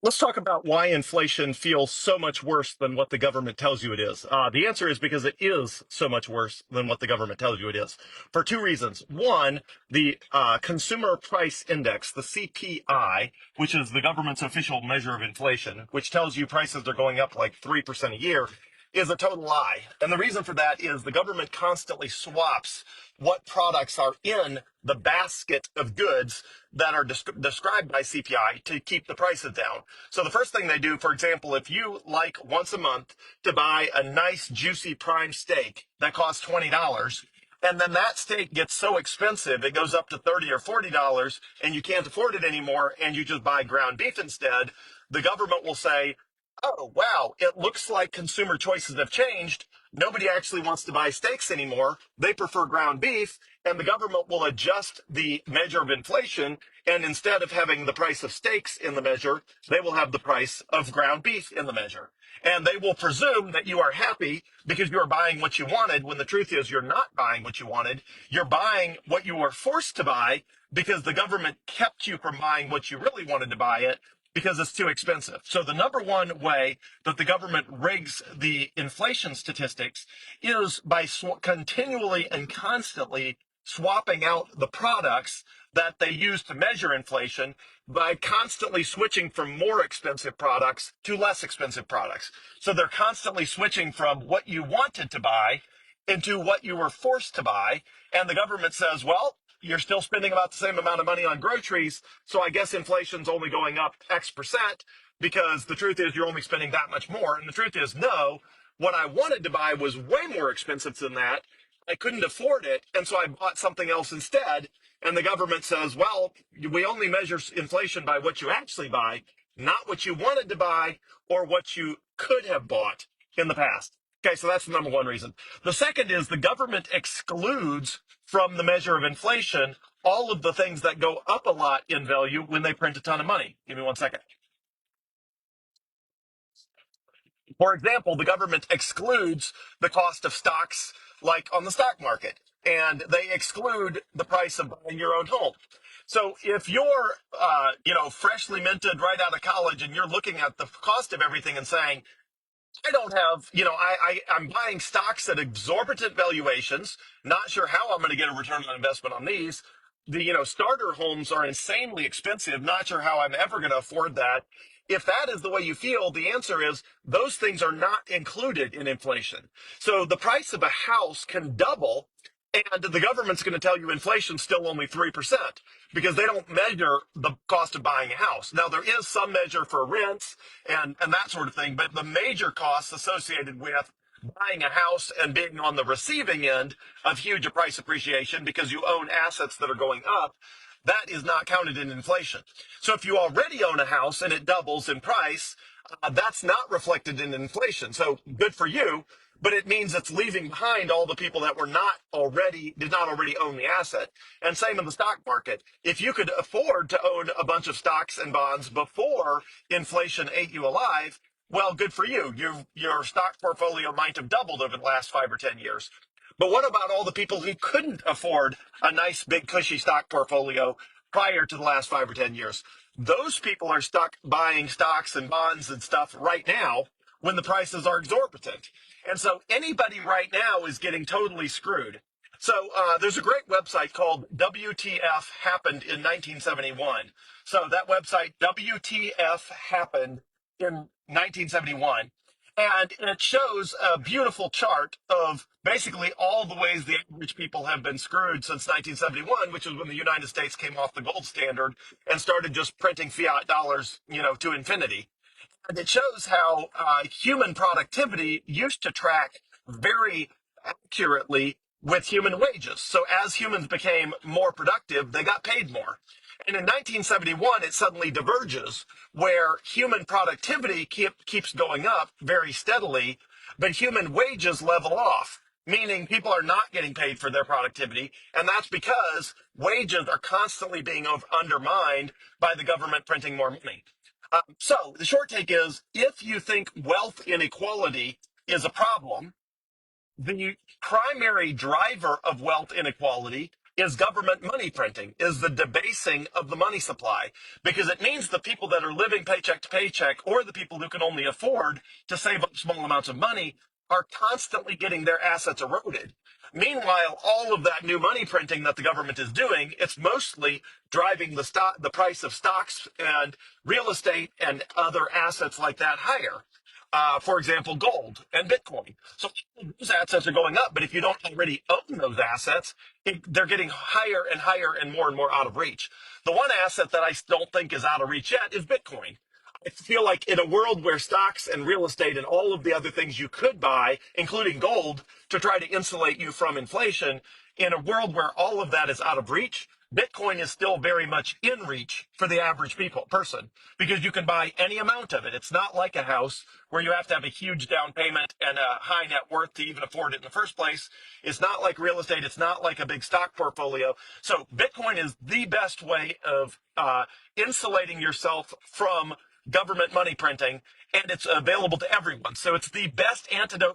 Let's talk about why inflation feels so much worse than what the government tells you it is. The answer is because it is so much worse than what the government tells you it is for two reasons. One, the Consumer Price Index, the CPI, which is the government's official measure of inflation, which tells you prices are going up like 3% a year, is a total lie. And the reason for that is the government constantly swaps what products are in the basket of goods that are described by CPI to keep the prices down. So the first thing they do, for example, if you like once a month to buy a nice juicy prime steak that costs $20, and then that steak gets so expensive it goes up to $30 or $40 and you can't afford it anymore and you just buy ground beef instead, the government will say, oh, wow, it looks like consumer choices have changed. Nobody actually wants to buy steaks anymore. They prefer ground beef, and the government will adjust the measure of inflation. And instead of having the price of steaks in the measure, they will have the price of ground beef in the measure. And they will presume that you are happy because you are buying what you wanted, when the truth is you're not buying what you wanted. You're buying what you were forced to buy because the government kept you from buying what you really wanted to buy it because it's too expensive. So the number one way that the government rigs the inflation statistics is by continually and constantly swapping out the products that they use to measure inflation by constantly switching from more expensive products to less expensive products. So they're constantly switching from what you wanted to buy into what you were forced to buy. And the government says, well, you're still spending about the same amount of money on groceries. So I guess inflation's only going up X% because the truth is you're only spending that much more. And the truth is, no, what I wanted to buy was way more expensive than that. I couldn't afford it. And so I bought something else instead. And the government says, well, we only measure inflation by what you actually buy, not what you wanted to buy or what you could have bought in the past. Okay, so that's the number one reason. The second is the government excludes from the measure of inflation all of the things that go up a lot in value when they print a ton of money. Give me one second. For example, the government excludes the cost of stocks, like on the stock market, and they exclude the price of buying your own home. So if you're, freshly minted right out of college and you're looking at the cost of everything and saying, I don't have, I'm buying stocks at exorbitant valuations. Not sure how I'm going to get a return on investment on these. The, starter homes are insanely expensive. Not sure how I'm ever going to afford that. If that is the way you feel, the answer is those things are not included in inflation. So the price of a house can double, and the government's going to tell you inflation's still only 3% because they don't measure the cost of buying a house. Now, there is some measure for rents and that sort of thing, but the major costs associated with buying a house and being on the receiving end of huge price appreciation because you own assets that are going up, that is not counted in inflation. So if you already own a house and it doubles in price, that's not reflected in inflation. So good for you, but it means it's leaving behind all the people that did not already own the asset. And same in the stock market. If you could afford to own a bunch of stocks and bonds before inflation ate you alive, well, good for you. Your stock portfolio might have doubled over the last 5 or 10 years. But what about all the people who couldn't afford a nice, big, cushy stock portfolio prior to the last 5 or 10 years? Those people are stuck buying stocks and bonds and stuff right now when the prices are exorbitant. And so anybody right now is getting totally screwed. So there's a great website called WTF Happened in 1971. So that website, WTF Happened in 1971. And it shows a beautiful chart of basically all the ways the average people have been screwed since 1971, which is when the United States came off the gold standard and started just printing fiat dollars, to infinity. And it shows how human productivity used to track very accurately with human wages. So as humans became more productive, they got paid more. And in 1971, it suddenly diverges where human productivity keeps going up very steadily, but human wages level off, meaning people are not getting paid for their productivity. And that's because wages are constantly being undermined by the government printing more money. So the short take is, if you think wealth inequality is a problem, the primary driver of wealth inequality is government money printing, is the debasing of the money supply, because it means the people that are living paycheck to paycheck, or the people who can only afford to save up small amounts of money, are constantly getting their assets eroded. Meanwhile, all of that new money printing that the government is doing, it's mostly driving the price of stocks and real estate and other assets like that higher. For example, gold and Bitcoin. So those assets are going up, but if you don't already own those assets, they're getting higher and more out of reach. The one asset that I don't think is out of reach yet is Bitcoin. I feel like in a world where stocks and real estate and all of the other things you could buy, including gold, to try to insulate you from inflation, in a world where all of that is out of reach, Bitcoin is still very much in reach for the average person because you can buy any amount of it. It's not like a house where you have to have a huge down payment and a high net worth to even afford it in the first place. It's not like real estate. It's not like a big stock portfolio. So Bitcoin is the best way of insulating yourself from government money printing, and it's available to everyone. So it's the best antidote